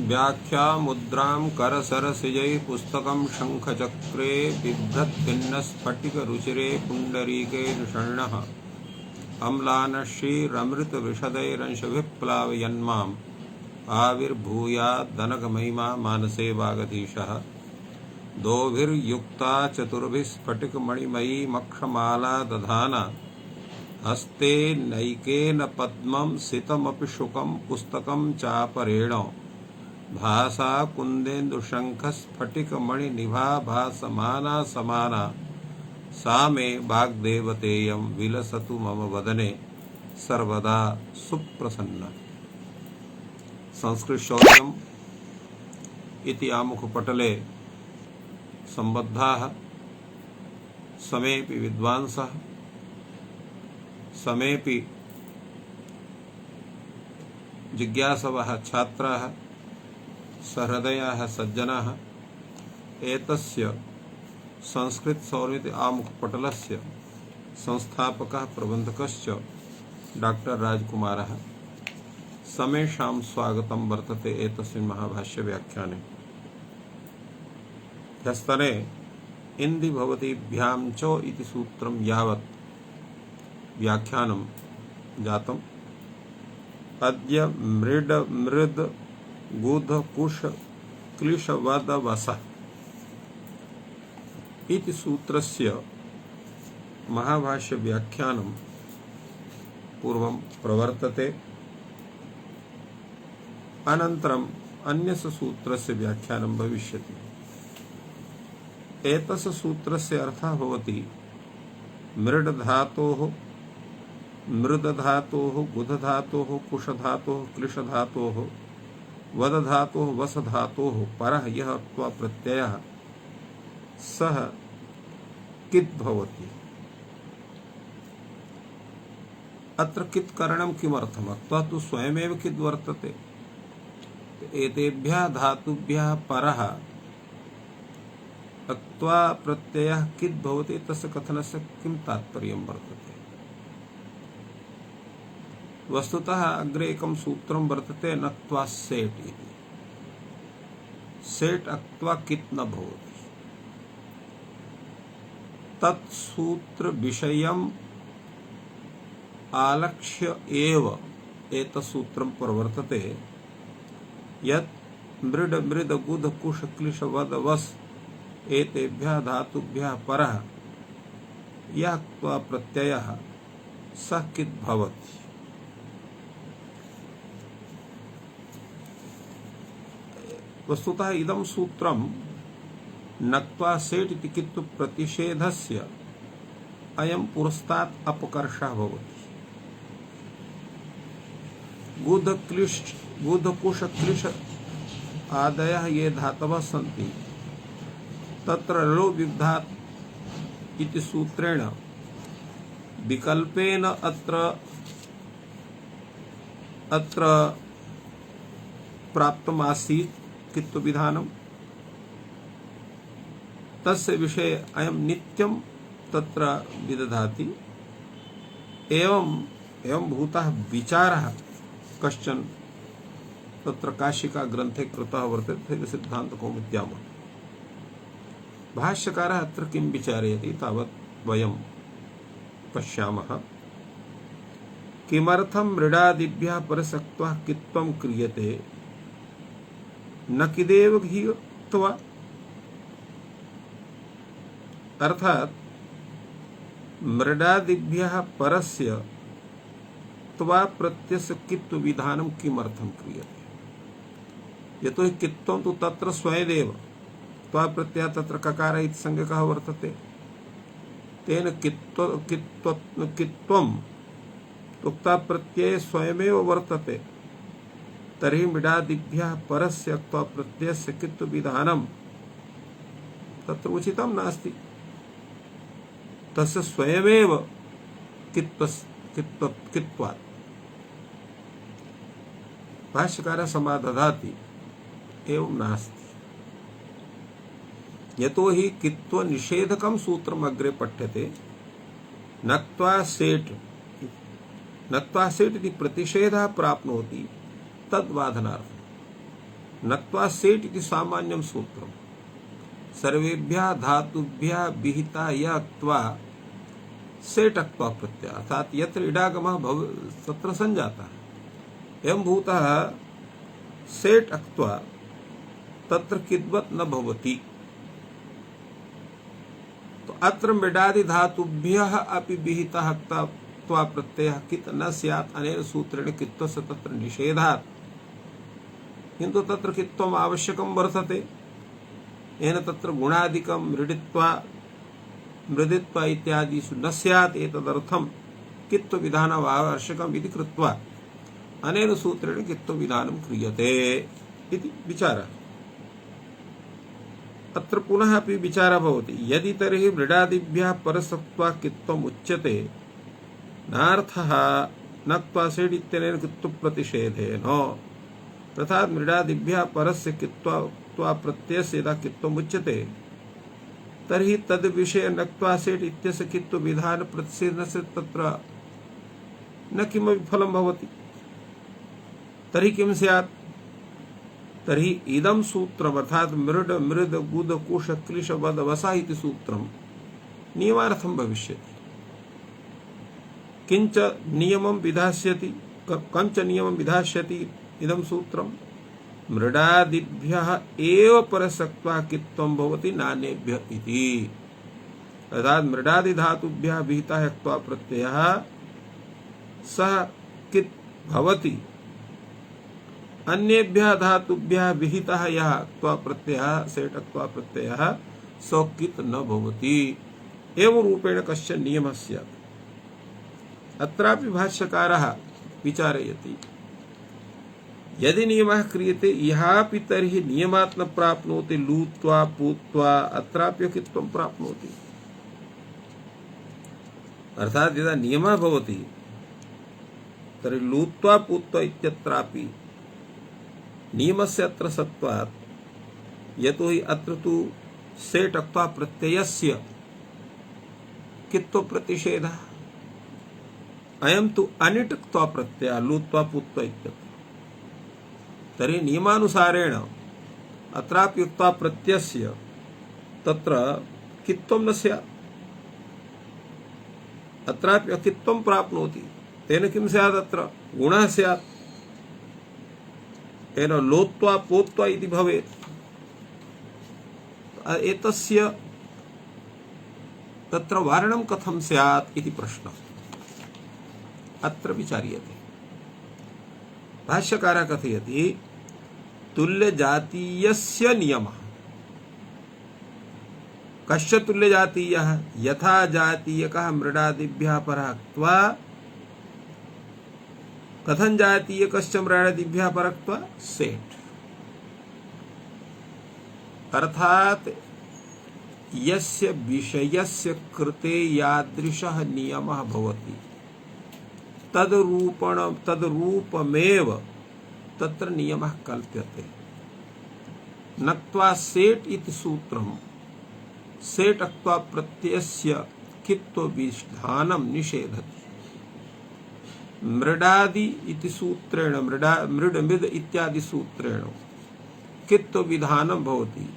व्याख्या मुद्रां करसरसिजै पुस्तकं शङ्खचक्रे बिभ्रत्खिन्नस्फटिकरुचिरे पुण्डरीके निषण्णः अम्लानश्रीरमृतविशदैरंशभिः प्लावयन्माम् आविर्भूयादनघमहिमा मानसे वागधीशः दोभिर्युक्ता चतुर्भिः स्फटिकमणिमयी मक्षमाला दधाना हस्ते नैकेन पद्मं सितमपि शुकं पुस्तकं चापरेण भासा कुन्देन्दुशङ्खस्फटिकमणिनिभा भासमाना समाना सा मे वाग्देवतेयं विलसतु मम वदने सर्वदा सुप्रसन्ना। संस्कृत शौर्यम् इति आमुखपटले सम्बद्धाः समेऽपि विद्वांसः समेऽपि जिज्ञासवः छात्राः सहृदयाः सज्जनाः एतस्य संस्कृत शौर्य आमुखपटलस्य संस्थापकः प्रबन्धकश्च डॉक्टर राजकुमारः समेषां स्वागतं वर्तते एतस्मिन् महाभाष्य व्याख्याने। ह्यस्तने इन्दि भवतीभ्यां च इति सूत्रं यावत् व्याख्यानं जातम्। अद्य मृड मृद गुध कुश क्लिशवद वस इति सूत्रस्य महाभाष्य व्याख्यानं पूर्वं प्रवर्तते। अनन्तरम् अन्यस्य सूत्रस्य व्याख्यानं भविष्यति। एतस्य सूत्रस्य अर्थः भवति मृड धातोः मृद धातोः गुध धातोः कुश धातोः क्लिश धातोः वद धातोः वस धातोः परः यः अक्त्वा प्रत्ययः सः कित् भवति। अत्र कित् करणं किमर्थम्? अक्त्वा तु स्वयमेव कित् वर्तते। एतेभ्यः धातुभ्यः परः अक्त्वा प्रत्ययः कित् भवति तस्य कथनस्य किं तात्पर्यं वर्तते? वस्तुतः अग्रे एकं सूत्रं वर्तते नक्त्वा सेट् इति। सेट् अक्त्वा कित् न भवति। तत् सूत्र विषयम् आलक्ष्य एव एतत् सूत्रं प्रवर्तते यत् मृड मृद गुध कुश क्लिश वद वस् एतेभ्यः धातुभ्यः परः यः क्त्वा प्रत्ययः सः कित् भवति। वस्तुतः इदं सूत्रं नक्त्वा सेट् इति कित्तु प्रतिषेधस्य अयं पुरस्तात् अपकर्षः भवति। गुध कुश क्लिश आदयः ये धातवः सन्ति तत्र लो विद्धात् इति सूत्रेण विकल्पेन अत्र प्राप्तमासीत् कित्तु विधानम्। तस्य विषये अयं नित्यं तत्र विदधाति। एवं भूतः विचारः कश्चन तत्र काशिका ग्रन्थे कृतः वर्तते सिद्धान्तकौमुद्याम्। भाष्यकारः अत्र किं विचारयति तावत् वयं पश्यामः। किमर्थं मृडादिभ्यः परसक्त्वा कित्वं क्रियते न किदेव घीत्वा। अर्थात मृडादिभ्यः परस्य त्वा प्रत्ययस्य कित्व विधानं किमर्थं क्रियते। यतोहि कित्वं तु तत्र स्वयमेव त्वा प्रत्ययः तत्र ककार इति संज्ञकः वर्तते। तेन कित्वम् उक्ता प्रत्यये स्वयमेव वर्तते। तर्हि मृडादिभ्यः परस्य त्वा प्रत्ययस्य कित्व विधानं तत्र उचितं नास्ति। तस्य स्वयमेव कित्वात् भाष्यकारः समादधाति एवं नास्ति। यतोहि कित्व निषेधकं सूत्रम् अग्रे पठ्यते। नक्त्वा सेट् इति प्रतिषेधः प्राप्नोति तद्वादनार्थम्। नत्वा सेट इति सामान्यं सूत्रम् सर्वेभ्यः धातुभ्यः विहिता यः क्त्वा सेट अक्त्वा प्रत्यय अर्थात यत्र इडागमः भव तत्र संजातः एवं भूतः सेट अक्त्वा तत्र किद्वत् न भवति। तो अत्र मृडादि धातुभ्यः अपि विहितः क्त्वा प्रत्ययः कित् न स्यात् अनेन सूत्रेण कित्वस्य तत्र निषेधात् किन्तु तत्र कित्वम् आवश्यकं वर्तते येन तत्र गुणादिकं मृदित्वा इत्यादिषु न स्यात् एतदर्थं कित्वविधानम् आवश्यकम् इति कृत्वा अनेन सूत्रेण कित्वविधानं क्रियते इति विचारः। अत्र पुनः अपि विचारः भवति यदि तर्हि मृडादिभ्यः परसत्वा कित्वम् उच्यते नार्थः नक्त्वा सेट् इत्यनेन कित्वप्रतिषेधेन अर्थात् मृडादिभ्यः परस्य कित्वा प्रत्ययस्य यदा कित्वम् उच्यते तर्हि तद् विषये नक्त्वा सेट् इत्यस्य कित्वविधान प्रतिषेधस्य तत्र न किमपि फलं भवति। तर्हि किं स्यात् तर्हि इदं सूत्रम् अर्थात् मृड मृद गुद कुश क्लिश वद वसा इति सूत्रं नियमार्थं भविष्यति। किंच नियमं विधास्यति कंच नियमं विधास्यति इदं सूत्रं मृडादिभ्यः एव परसक्त्वा कित्वं भवति नानेभ्यः इति अर्थात् मृडादि धातुभ्यः विहितः क्त्वा प्रत्ययः सः कित् भवति अन्येभ्यः धातुभ्यः विहितः यः क्त्वा प्रत्ययः सेट् क्त्वा प्रत्ययः सो कित् न भवति। एवं रूपेण कश्चन नियमः स्यात्। अत्रापि भाष्यकारः विचारयति यदि नियमः क्रियते यहापि तर्हि नियमात् न प्राप्नोति लूत्वा पूत्वा अत्रापि कित्वं प्राप्नोति अर्थात् यदा नियमः भवति तर्हि लूत्वा पूत्वा इत्यत्रापि नियमस्य अत्र सत्वात् यतोहि अत्र तु सेट् अक्त्वा प्रत्ययस्य कित्व प्रतिषेधः अयं तु अनिट् क्त्वा प्रत्ययः लूत्वा पूत्वा इत्यत्र तर्हि नियमानुसारेण अत्रापि उक्त्वा प्रत्ययस्य तत्र कित्वं न स्यात् अत्रापि अकित्वं प्राप्नोति तेन किं स्यात् अत्र गुणः स्यात् तेन लोत्वा पोत्वा इति भवेत्। एतस्य तत्र वारणं कथं स्यात् इति प्रश्नः अत्र विचार्यते। भाष्यकारः कथयति तुल्यजातीयस्य नियमः कस्य तुल्यजातीयः यथा जातीयकः मृडादिभ्यः परः क्त्वा कथं जातीयकश्च मृडादिभ्यः परः क्त्वा सेट् अर्थात् यस्य विषयस्य कृते यादृशः नियमः भवति तद्रूपमेव तत्र नियमः कल्प्यते। नक्त्वा सेट् इति सूत्रं सेट् अक्त्वा प्रत्ययस्य कित्वविधानं निषेधति। मृडादि इति सूत्रेण मृड इत्यादि सूत्रेण कित्वविधानं भवति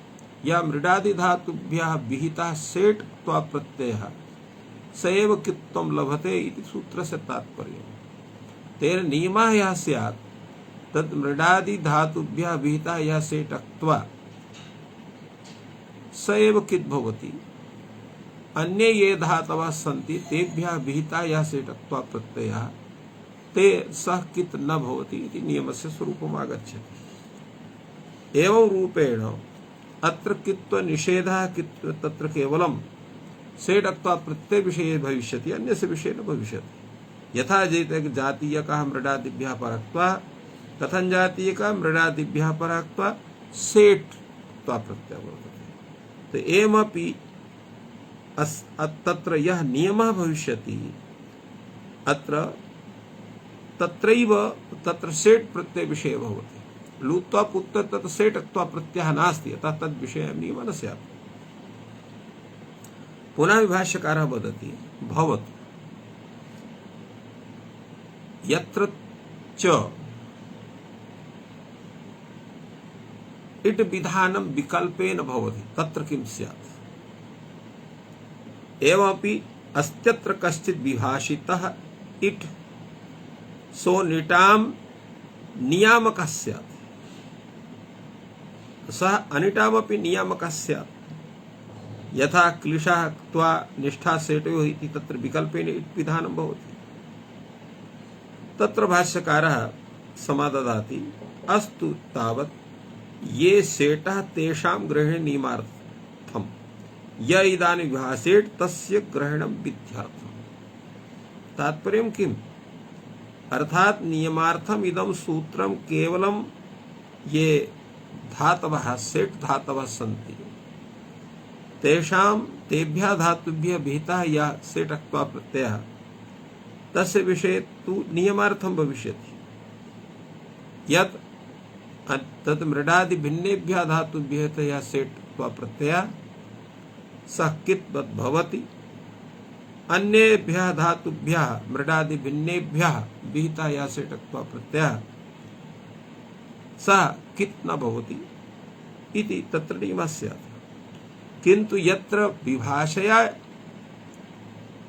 या मृडादि धातुभ्यः विहितः सेट् अक्त्वा प्रत्ययः स एव कित्वं लभते इति सूत्रस्य तात्पर्यम्। तेन नियमः यः स्यात् तत् मृडादि धातुभ्यः विहितः यः सेट् अक्त्वा स एव कित् भवति अन्ये ये धातवः सन्ति तेभ्यः विहितः यः सेट् अक्त्वा प्रत्ययः ते सः कित् न भवति इति नियमस्य स्वरूपम् आगच्छति। एवं रूपेण अत्र कित्व निषेधः तत्र केवलं सेट् अक्त्वा प्रत्यय विषये भविष्यति अन्यस्य विषये न भविष्यति। यथा जातीयकः मृडादिभ्यः परक्त्वा कथं जातीयकः मृडादिभ्यः परक्त्वा सेट् अक्त्वा प्रत्ययः वर्तते। तो एवमपि तत्र यः नियमः भविष्यति अत्र तत्रैव तत्र सेट् प्रत्यय विषये भवति। लूत्वा पुत्वा तत्र सेट् अक्त्वा प्रत्ययः नास्ति अतः तद् विषये नियमः न स्यात्। पुनः विभाष्यकारः वदति भवतु यत्र च इट विधानम विकल्पेन भवति तत्र किं स्यात् एवमपि अस्त्यत्र कश्चित् विभाषितः इट सो निटाम नियामकः स्यात् सः अनिटामपि नियामकः स्यात् यथा क्लिशः क्त्वा निष्ठा सेटयोः इति तत्र विकल्पेन इट विधानं भवति। तत्र भाष्यकारः समाददाति अस्तु तावत् ये सेटः तेषां ग्रहणे नियमार्थम् य इदानीं विभासेत् तस्य ग्रहणं विध्यर्थम्। तात्पर्यं किम् अर्थात नियमार्थम इदं सूत्रम केवलं ये धातवः सेट धातवः सन्ति तेभ्यः धातुभ्यः विहितः यः सेट अक्त्वा प्रत्ययः तस्य विषये तु नियमार्थं भविष्यति यत् तत् मृडादि भिन्नेभ्यः धातुभ्यः यः सेट अक्त्वा प्रत्ययः सः कित्वत् भवति अन्येभ्यः धातुभ्यः मृडादि भिन्नेभ्यः विहितः यः सेट अक्त्वा प्रत्ययः सः कित् न भवति इति तत्र नियमः स्यात्। किन्तु यत्र विभाषया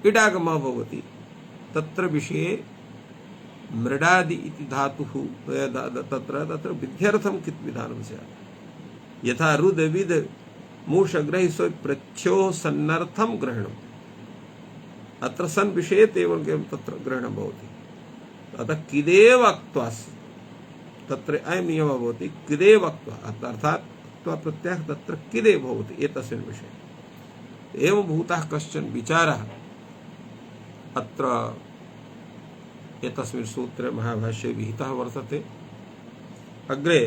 इडागमः भवति तत्र विषये मृडादि इति धातुः तत्र विध्यर्थं कित् विधानं स्यात्। यथा रुद विद मूषग्रहि स्व प्रच्छोः सन्नर्थं ग्रहणम् अत्र सन विषये केवलं तत्र ग्रहणं भवति। अतः किदेव अक्त्वा तत्र अयं नियमः भवति किदेव अक्त्वा अर्थात् अक्त्वा प्रत्ययः तत्र किदेव भवति एतस्मिन् विषये। एवं भूतः कश्चन विचारः अत्र एतस्मिन् सूत्रे महाभाष्ये विहितः वर्तते। अग्रे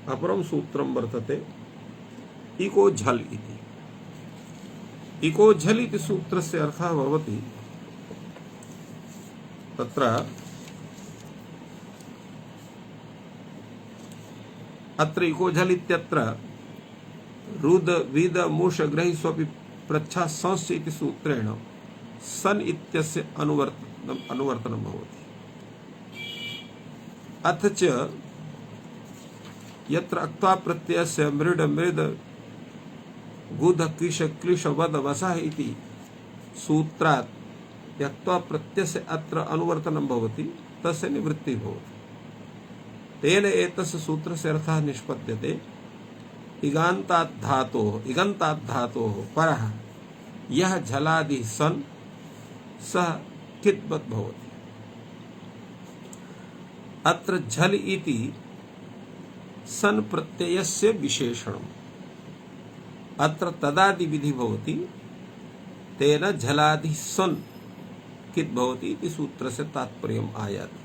अपरं सूत्रं वर्तते इको झल इति। इको झल इति सूत्रस्य अर्थः भवति तत्र अत्र इको झल इत्यत्र रुद विद मूष ग्रहि स्वपि प्रच्छा संस् इति सूत्रेण सन इत्यस्य अनुवर्तनं भवति। अथ च यत्र अक्त्वा प्रत्ययस्य मृड मृद गुध किश क्लिश वद वसः इति सूत्रात् यक्त्वा प्रत्ययस्य अत्र अनुवर्तनं भवति तस्य निवृत्तिः भवति। तेन एतस्य सूत्रस्य अर्थः निष्पद्यते इगान्तात् धातोः परः यः झलादि सन् सः किद्वत् भवति। अत्र झल इति सन् प्रत्ययस्य विशेषणम् अत्र तदादि विधि भवति तेन झलादि सन् किद् भवति इति सूत्रस्य तात्पर्यम् आयाति।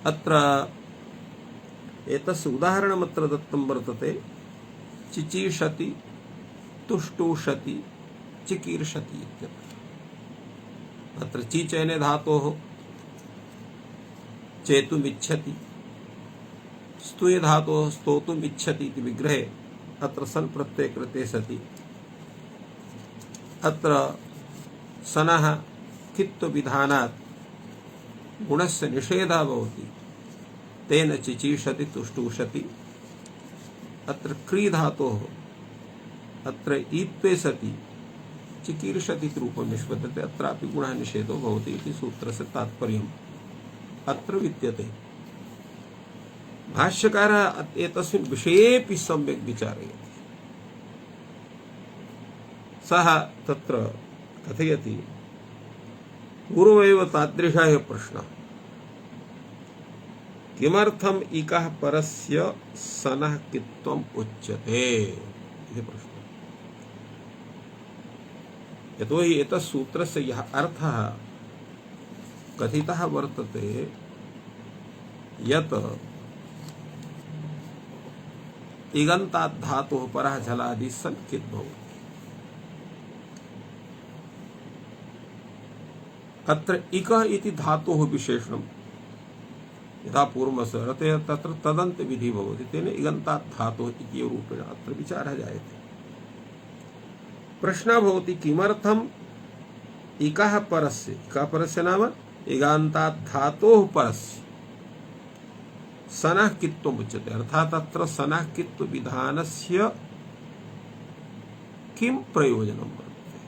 अत्र एतस्य उदाहरणमत्र दत्तं वर्तते चिचीषति तुष्टुषति चिकीर्षति इत्यत्र। अत्र चीचयने धातोः चेतुमिच्छति स्तुये धातोः स्तोतुमिच्छति इति विग्रहे अत्र सन् प्रत्यय कृते सति अत्र सनः कित्व विधानात् गुणस्य निषेधः भवति तेन चिचीषति तुष्टुषति। अत्र क्री धातोः अत्र ईत्वे सति चिकीर्षति इति रूपं निष्पद्यते अत्रापि गुणः निषेधो भवति इति सूत्रस्य तात्पर्यम् अत्र विद्यते। भाष्यकारः एतस्मिन् विषयेऽपि सम्यक् विचारयति। सः तत्र कथयति पूर्वमेव तादृशः प्रश्नः किमर्थम् इकः परस्य सनः कित्वम् उच्यते इति प्रश्नः। यतोहि एतत् सूत्रस्य यः अर्थः कथितः वर्तते यत् इगन्तात् धातोः परः झलादि सन् किद् भवति। अत्र इकः इति धातोः विशेषणं यथा पूर्वमस्ति तत्र तदन्त विधि भवति तेन इगन्तात् धातोः इति रूपेण अत्र विचारः जायते। प्रश्नः भवति किमर्थम् इकः परस्य नाम इगान्तात् धातोः परस्य सनः कित्वम् उच्यते, अर्थात अत्र सनः कित्व विधानस्य किं प्रयोजनं वर्तते।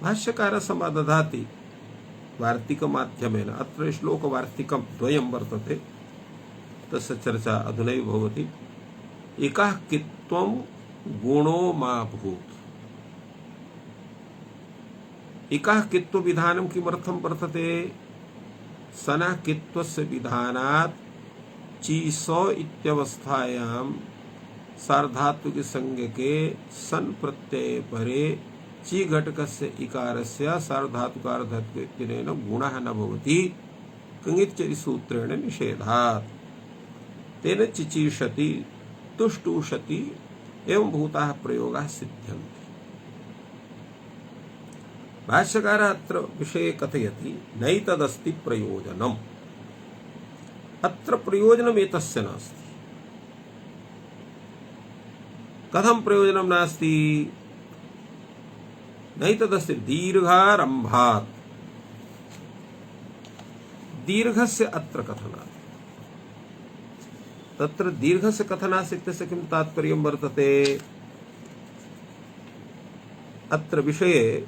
भाष्यकारः समादधाति वार्तिकमाध्यमेन। अत्र श्लोकवार्तिकं द्वयं वर्तते, तस्य चर्चा अधुनैव भवति। एकः कित्वं गुणो मा भूत्। एकः कित्व विधानं किमर्थं वर्तते? सनः कित्वस्य विधानात् चीसो इत्यवस्थायां सार्धात्विक संज्ञके सन प्रत्यय परे ची घटकस्य इकारस्य सार्धातुकार्धत्वेन गुणः न भवति कंगिच्चरि सूत्रेण निषेधात्। तेन चिचीषति तुष्टुषति एवं भूताः प्रयोगाः सिद्ध्यन्ति। भाष्यकारः अत्र विषये कथयति नैतदस्ति प्रयोजनम्। अत्र प्रयोजनम् एतस्य नास्ति। कथं प्रयोजनं नास्ति? नैतदस्ति दीर्घारम्भात्। दीर्घस्य अत्र कथनात्। तत्र दीर्घस्य कथनास्य इत्यस्य किं तात्पर्यं वर्तते? अत्र विषये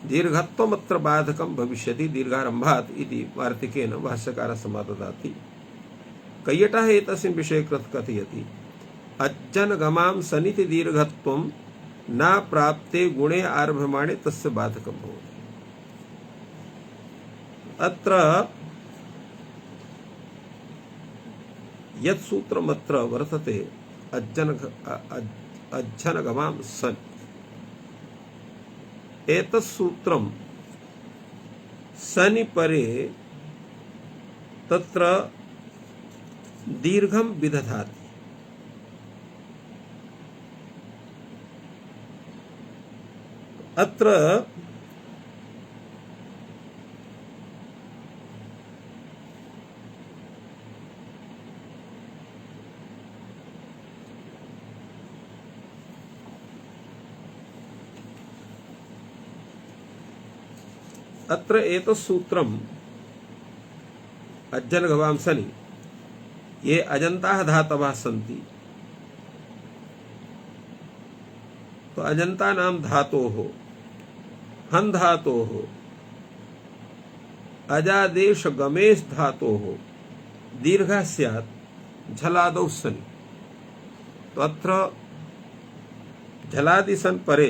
दीर्घत्वमत्र बाधकं भविष्यति दीर्घारम्भात् इति वार्तिकेन भाष्यकारः समाददाति। कैयटः एतस्मिन् विषये कथयति अज्जनगमां सनिति दीर्घत्वं न प्राप्ते गुणे आरभ्यमाणे तस्य बाधकं भवति। अत्र यत् सूत्रमत्र वर्तते अज्जनगमां सन्, एतत् सूत्रं सनि परे तत्र दीर्घं विदधाति। अत्र अत्र एतत् सूत्रम् अज्जनगवां सनि ये अजन्ताः धातवः सन्ति, तो अजन्तानां धातोः हन् धातोः अजादेश गमेश धातोः दीर्घः स्यात् झलादौ सनि। तो अत्र झलादि सन् परे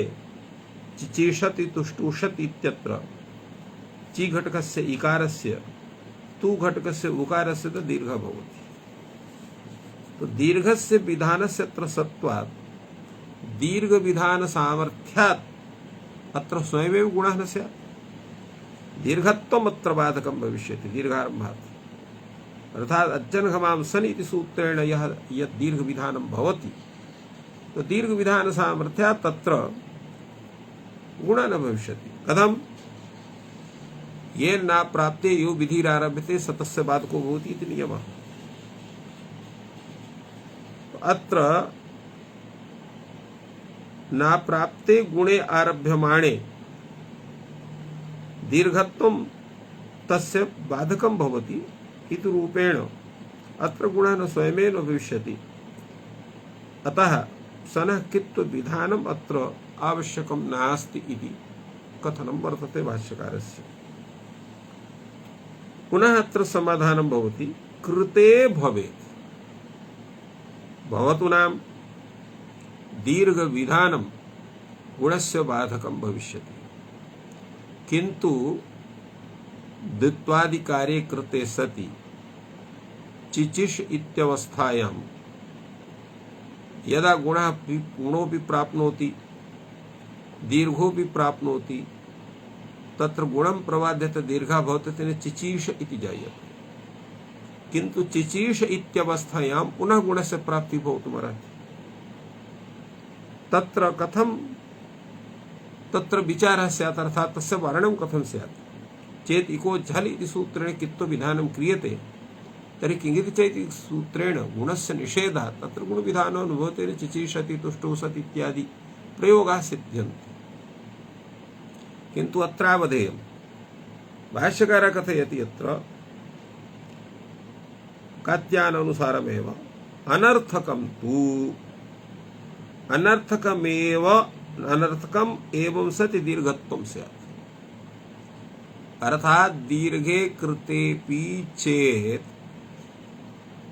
चिचीषति तुष्टुषति इत्यत्र ची घटकस्य इकारस्य तु घटकस्य उकारस्य च दीर्घः भवति। तो दीर्घस्य विधानस्य अत्र सत्वात् दीर्घ विधान सामर्थ्यात् अत्र स्वयमेव गुणः न स्यात्। दीर्घत्वम् अत्र बाधकं भविष्यति दीर्घारम्भात्। अर्थात् अज्जनगमां सन् इति सूत्रेण यत् दीर्घ विधानं भवति, तो दीर्घ विधान सामर्थ्यात् तत्र गुणः न भविष्यति। कथम्? येन न प्राप्ते यो विधिरारभ्यते सतस्य बाधको भवति इति नियमः। अत्र न प्राप्ते गुणे आरभ्यमाणे दीर्घत्वं तस्य बाधकं भवति इति रूपेण अत्र गुणः न स्वयमेव भविष्यति। अतः सनः कित्व विधानम् अत्र आवश्यकं नास्ति इति कथनं वर्तते भाष्यकारस्य। पुनः अत्र समाधानं भवति कृते भवेत्। भवतु नाम दीर्घ विधानं गुणस्य बाधकं भविष्यति, किन्तु द्वित्वादि कार्ये कृते सति चिचिष इत्यवस्थायां यदा गुणोऽपि प्राप्नोति दीर्घोऽपि प्राप्नोति तत्र गुणं प्रवाद्यते दीर्घा भवति तेन चिचीष इति जायते। किन्तु चिचीष इत्यवस्थायां पुनः गुणस्य प्राप्ति भवितुमर्हति। तत्र कथं तत्र विचारः स्यात्, अर्थात् तस्य वर्णनं कथं स्यात् चेत् इको झल् इति सूत्रेण कित्व विधानं क्रियते तर्हि किङिति चेत् सूत्रेण गुणस्य निषेधः तत्र गुणविधानो न भवति। चिचीषति तुष्टुषति इत्यादि प्रयोगाः सिद्ध्यन्ति। किन्तु अत्रावधेयं भाष्यकारः कथयति यत्र कात्यायनानुसारमेव अनर्थकम एवं सति दीर्घत्वं स्यात्। अर्थात दीर्घे कृतेपि चेत्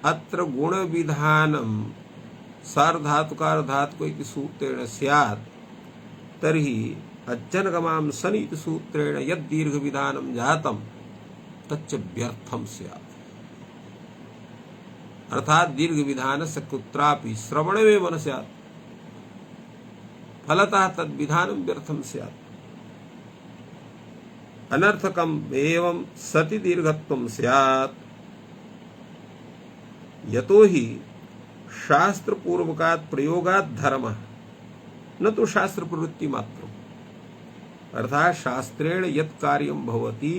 अत्र गुण विधानं सार्वधातुकार्धातुक इति सूत्रेण स्यात् तर्हि अज्जनगमां सन् इति सूत्रेण यद् दीर्घ विधानं जातं तच्च व्यर्थं स्यात्। अर्थात दीर्घ विधानस्य कुत्रापि श्रवणमेव न स्यात्, फलतः तद् विधानं व्यर्थं स्यात्। अनर्थकम एवं सति दीर्घत्वं स्यात् यतो हि शास्त्र पूर्वकात् प्रयोगात् धर्मः न तो शास्त्र प्रवृत्ति मात्रम्। अर्थात शास्त्रेण यत् कार्यं भवति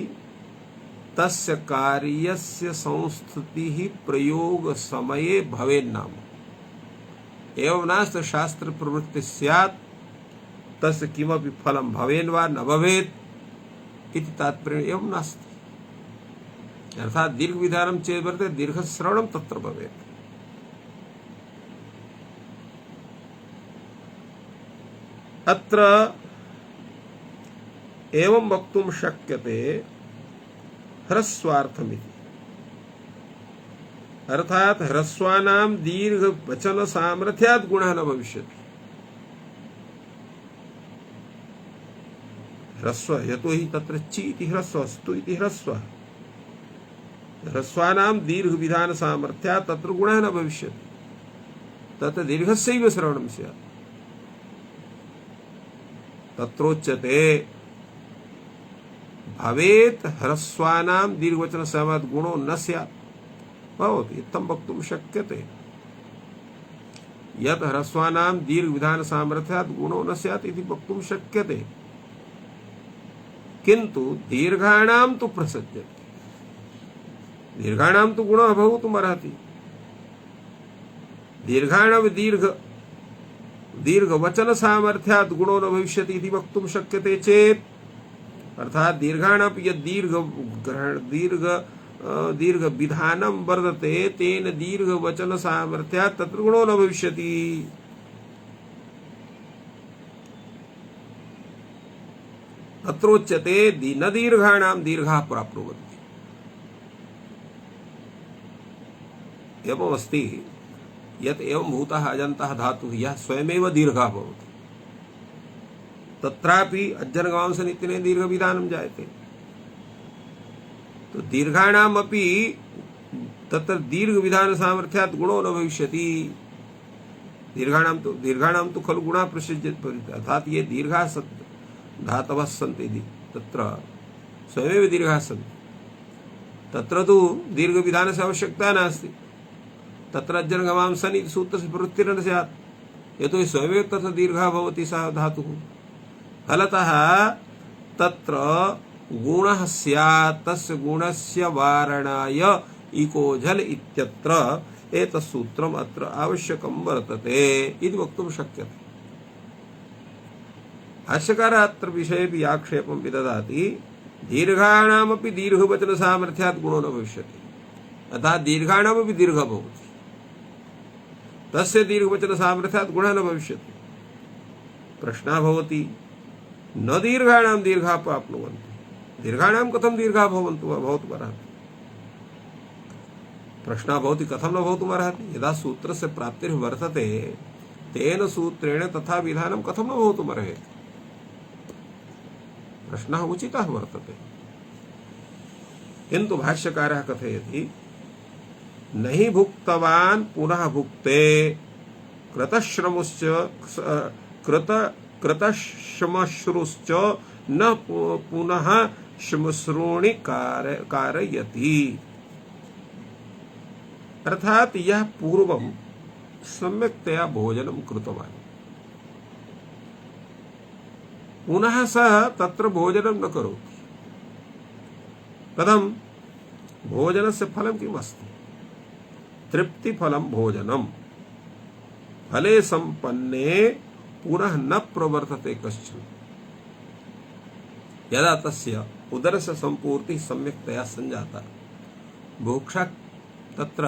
तस्य कार्यस्य संस्थितिः प्रयोग समये भवेन्नाम। एवं नास्ति शास्त्र प्रवृत्ति स्यात् तस्य किमपि फलं भवेन् वा न भवेत् इति तात्पर्येण एवं नास्ति। अर्थात दीर्घ विधानं चेत् वर्तते दीर्घश्रवणं तत्र भवेत्। अत्र एवं वक्तुं शक्यते ह्रस्वार्थमिति। अर्थात ह्रस्वानां दीर्घ वचन सामर्थ्यात् गुणः न भविष्यति। ह्रस्व यतो हि तत्र ची इति ह्रस्व स्तु इति ह्रस्व। ह्रस्वानां दीर्घ विधान सामर्थ्यात् तत्र गुणः न भविष्यति, तत्र दीर्घस्यैव श्रवणं स्यात्। तत्रोच्यते भवेत् ह्रस्वानां दीर्घवचन सामर्थ्यात् गुणो न स्यात् भवति इत्थं वक्तुं शक्यते। यत् ह्रस्वानां दीर्घ विधान सामर्थ्यात् गुणो न स्यात् इति वक्तुं शक्यते, किन्तु दीर्घाणां तु प्रसज्यते। दीर्घाणां तु गुणः भवितुमर्हति। दीर्घाणां दीर्घ वचन सामर्थ्यात् गुणो न भविष्यति इति वक्तुं शक्यते चेत् अर्थात दीर्घाणापि यद् दीर्घ विधानं वर्तते तेन दीर्घ वचन सामर्थ्यात् तत्र गुणो न भविष्यति। तत्रोच्यते न दीर्घाणां दीर्घाः प्राप्नुवन्ति। एवमस्ति यत् एवं भूतः अजन्तः धातुः यः स्वयमेव दीर्घः भवति तत्रापि अज्जनगमांसन इत्यनेन दीर्घ विधानं जायते। तो दीर्घाणामपि तत्र दीर्घ विधान सामर्थ्यात् गुणो न भविष्यति। दीर्घाणां तु खलु गुणः प्रसिद्ध्यते। अर्थात ये दीर्घाः धातवः सन्ति तत्र स्वयमेव दीर्घाः सन्ति, तत्र तु दीर्घ विधानस्य आवश्यकता नास्ति। तत्र अज्जनगमांसन इति सूत्रस्य प्रवृत्तिर्न स्यात् यतो हि स्वयमेव तत्र दीर्घः भवति सः धातुः। फलतः तत्र गुणः स्यात्। तस्य गुणस्य वारणाय इकोझल इत्यत्र एतत् सूत्रम् अत्र आवश्यकं वर्तते इति वक्तुं शक्यते। भाष्यकारः अत्र विषयेपि आक्षेपं विददाति दीर्घाणामपि दीर्घवचन सामर्थ्यात् गुणो न भविष्यति। अतः दीर्घाणामपि दीर्घः भवति, तस्य दीर्घवचन सामर्थ्यात् गुणः न भविष्यति। प्रश्नः भवति न दीर्घाणां दीर्घाः प्राप्नुवन्ति, दीर्घाणां कथं दीर्घाः भवितुमर्हति? प्रश्नः भवति कथं न भवितुमर्हति? यदा सूत्रस्य प्राप्तिर्वर्तते तेन सूत्रेण तथा विधानं कथं न भवितुमर्हति? प्रश्नः उचितः वर्तते। किन्तु भाष्यकारः कथयति न हि भुक्तवान् पुनः भुक्ते कृतश्रमश्रुश्च न पुनः श्मश्रूणि कारयति। अर्थात यह पूर्वं सम्यक्तया भोजनं कृतवान्, पुनः सः तत्र भोजनं न करोति। कथं? भोजनस्य फलं किम् अस्ति? तृप्तिफलं भोजनं। फले संपन्ने पुनः न प्रवर्तते कश्चन। यदा तस्य उदरस्य संपूर्ति सम्यक्तया संजाता बुभुक्षा तत्र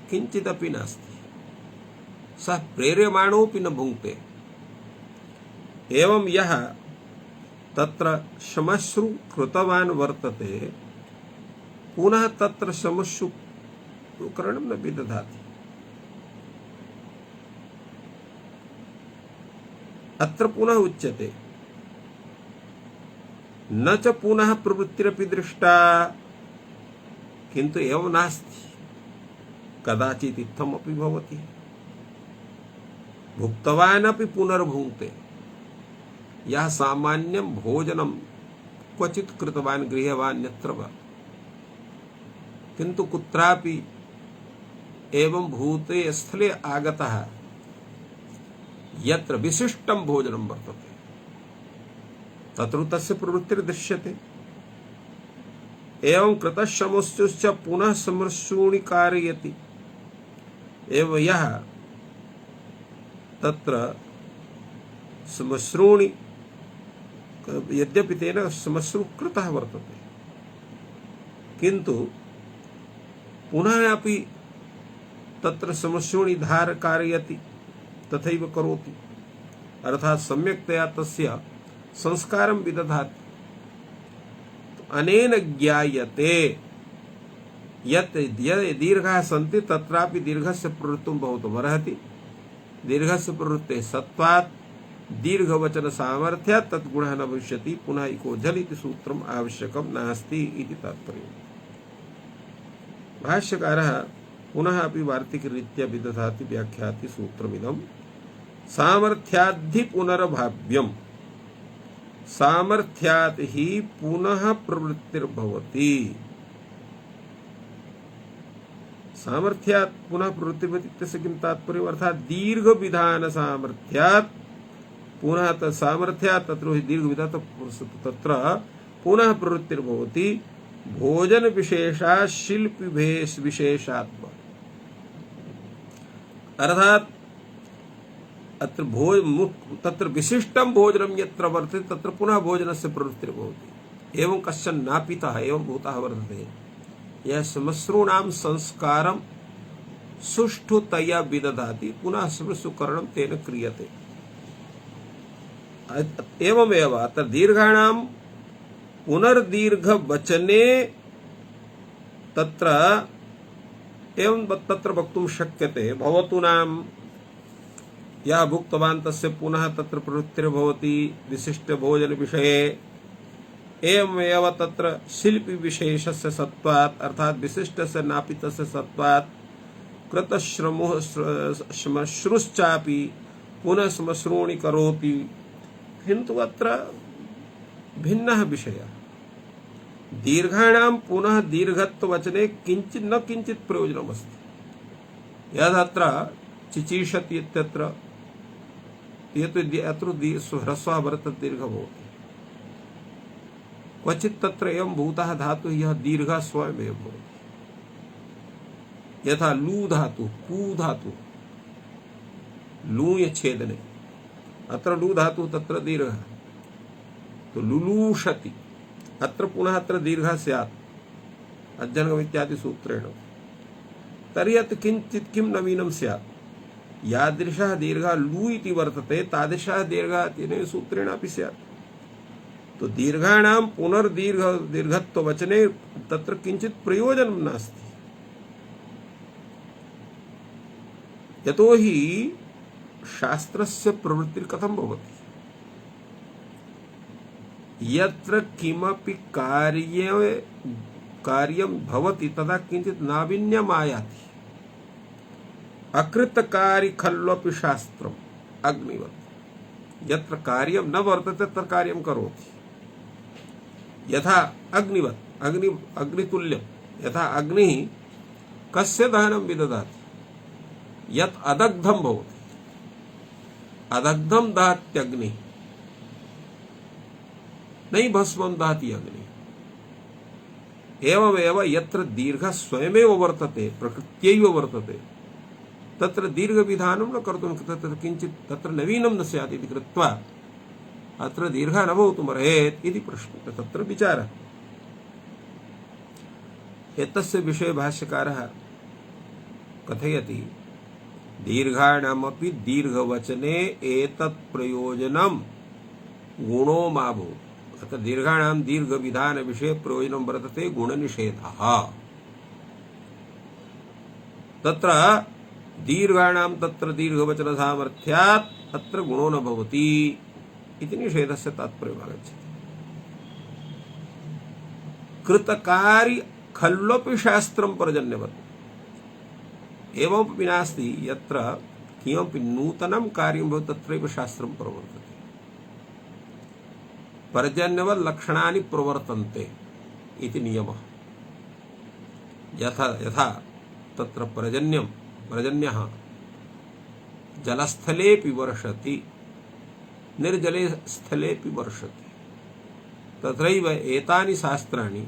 किंचिदपि नास्ति सः प्रेर्यमाणोऽपि न भुङ्क्ते एवं यः तत्र श्मश्रु कृतवान् वर्तते पुनः तत्र श्मश्रु करणं न विदधाति अत्र पुनः उच्यते न च पुनः प्रवृत्तिरपि दृष्टा किन्तु एवं नास्ति कदाचित् इत्थमपि भवति भुक्तवान् अपि पुनर्भुङ्क्ते यः सामान्यं भोजनं क्वचित् कृतवान् गृहे वा अन्यत्र वा किन्तु कुत्रापि एवं भूते स्थले आगतः यत्र विशिष्टं भोजनं वर्तते तत्र तस्य प्रवृत्तिर्दृश्यते एवं कृतश्रमश्च पुनः श्मश्रूणि कारयति एवं यः तत्र श्मश्रूणि यद्यपि तेन श्मश्रु कृतः वर्तते किन्तु पुनः अपि तत्र श्मश्रूणि धार कारयति तथैव करोति अर्थात् सम्यक्तया तस्य संस्कारं विदधाति अनेन ज्ञायते यत् दीर्घाः सन्ति तत्रापि दीर्घस्य प्रवृत्तिं भवितुमर्हति दीर्घस्य प्रवृत्तेः सत्त्वात् दीर्घवचन सामर्थ्यात् तद्गुणः न भविष्यति पुनः इको जल इति सूत्रम् आवश्यकं नास्ति इति तात्पर्यम् भाष्यकारः पुनः अपि वार्तिकरीत्या विदधाति व्याख्याति सूत्रमिदं सामर्थ्याद्धि पुनर्भाव्यम् सामर्थ्यात् ही पुनः प्रवृत्तिर्भवति सामर्थ्यात् पुनः प्रवृत्तिर्भवति इत्यस्य किं तात्पर्यम् अर्थात् दीर्घ विधान सामर्थ्यात् पुनः सामर्थ्यात् तत्र दीर्घ विधान तत्र पुनः प्रवृत्तिर्भवति भोजन विशेषा शिल्प विशेषात्म अर्थात् अत्र तत्र विशिष्टं भोजनं यत्र वर्तते तत्र पुनः भोजनस्य प्रवृत्तिर्भवति एवं कश्चन नापितः एवं भूतः वर्तते यः श्मश्रूणां संस्कारं सुष्ठुतया विदधाति पुनः श्मश्रुकरणं तेन क्रियते एवमेव अत्र दीर्घाणां पुनर्दीर्घवचने तत्र एवं तत्र वक्तुं शक्यते भवतु नाम यः भुक्तवान् तस्य पुनः तत्र प्रवृत्तिर्भवति विशिष्ट भोजन विषये एवमेव तत्र शिल्पि विशेषस्य सत्त्वात् अर्थात् विशिष्टस्य नापितस्य सत्त्वात् कृतश्रमो श्मश्रुश्चापि पुनः श्मश्रूणि करोति किन्तु अत्र भिन्नः विषयः दीर्घाणां पुनः दीर्घत्ववचने किंचित् न किंचित् प्रयोजनमस्ति यदत्र चिचीषति इत्यत्र अत्र ह्रस्वः वर्तते दीर्घः भवति क्वचित् तत्र एवं भूतः धातुः यः दीर्घः स्वयमेव भवति यथा लू धातु कू धातु लूय छेदने अत्र लू धातु तत्र दीर्घः तो लुलूषति अत्र पुनः अत्र दीर्घः स्यात् अज्जनगम इत्यादि सूत्रेण तर्हि अत्र किंचित् किं नवीनं स्यात् यादृशः दीर्घः लू इति वर्तते तादृशः दीर्घः तेन सूत्रेण अपि स्यात् तो दीर्घाणां पुनर्दीर्घत्ववचने तत्र किंचित् प्रयोजनं नास्ति यतोहि शास्त्रस्य प्रवृत्तिर्कथं भवति यत्र किमपि कार्यं भवति तदा किंचित् नावीन्यम् आयाति अकृतकारी खल्वपि शास्त्रम् अग्निवत् यत्र कार्यं न वर्तते तत्र कार्यं करोति यथा अग्निवत् अग्नितुल्यं यथा अग्निः कस्य दहनं विदधाति यत् अदग्धं भवति अदग्धं दहत्यग्निः नहीं भस्मं दहति अग्नि एवमेव यत्र दीर्घ स्वयमेव वर्तते प्रकृत्यैव वर्तते तत्र दीर्घ विधानं न कर्तुं तत्र किंचित् तत्र नवीनं न स्यात् इति कृत्वा अत्र दीर्घः न भवितुमर्हेत् इति प्रश्नः तत्र विचारः एतस्य विषये भाष्यकारः कथयति दीर्घाणामपि दीर्घवचने एतत् प्रयोजनं गुणो मा भूत्। अतः दीर्घाणां दीर्घविधान विषये प्रयोजनं वर्तते गुणनिषेधः। तत्र दीर्घाणां तत्र दीर्घवचन सामर्थ्यात् अत्र गुणो न भवति इति निषेधस्य तात्पर्यम् आगच्छति। कृतकार्य खल्वपि शास्त्रं पर्जन्यवत् एवमपि नास्ति यत्र किमपि नूतनं कार्यं भवति तत्रैव शास्त्रं प्रवर्तते। पर्जन्यवत् लक्षणानि प्रवर्तन्ते इति नियमः। यथा तत्र पर्जन्यः जलस्थलेऽपि वर्षति निर्जले स्थलेऽपि वर्षति, तत्रैव एतानि शास्त्राणि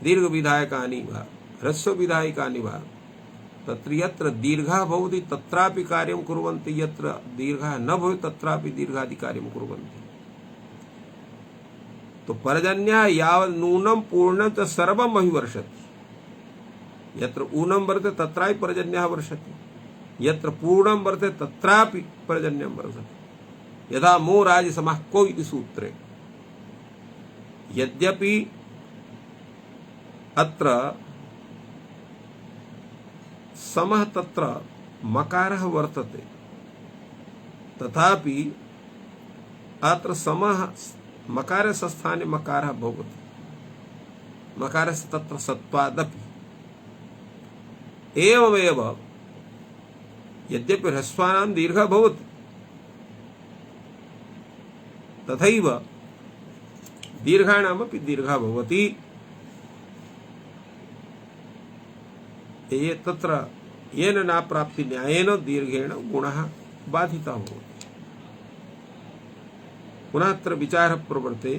दीर्घविधायकानि वा ह्रस्वविधायकानि वा तत्र यत्र दीर्घः भवति तत्रापि कार्यं कुर्वन्ति, यत्र दीर्घः न भवति तत्रापि दीर्घादि कार्यं कुर्वन्ति। तो पर्जन्यः यावत् नूनं पूर्णं च सर्वम् अभिवर्षति। यत्र ऊनं वर्तते तत्रापि पर्जन्यः वर्षति, यत्र पूर्णं वर्तते तत्रापि पर्जन्यं वर्षति। यथा मो राजसमः को इति सूत्रे यद्यपि अत्र समः तत्र मकारः वर्तते, तथापि अत्र समः मकारस्य स्थाने मकारः भवति, मकारस्य तत्र सत्वादपि। एवमेव यद्यपि ह्रस्वानां दीर्घः भवति तथैव दीर्घाणामपि दीर्घः भवति। ये तत्र येन न प्राप्ति न्यायेन दीर्घेण गुणः बाधितः भवति। पुनः अत्र विचारः प्रवर्तते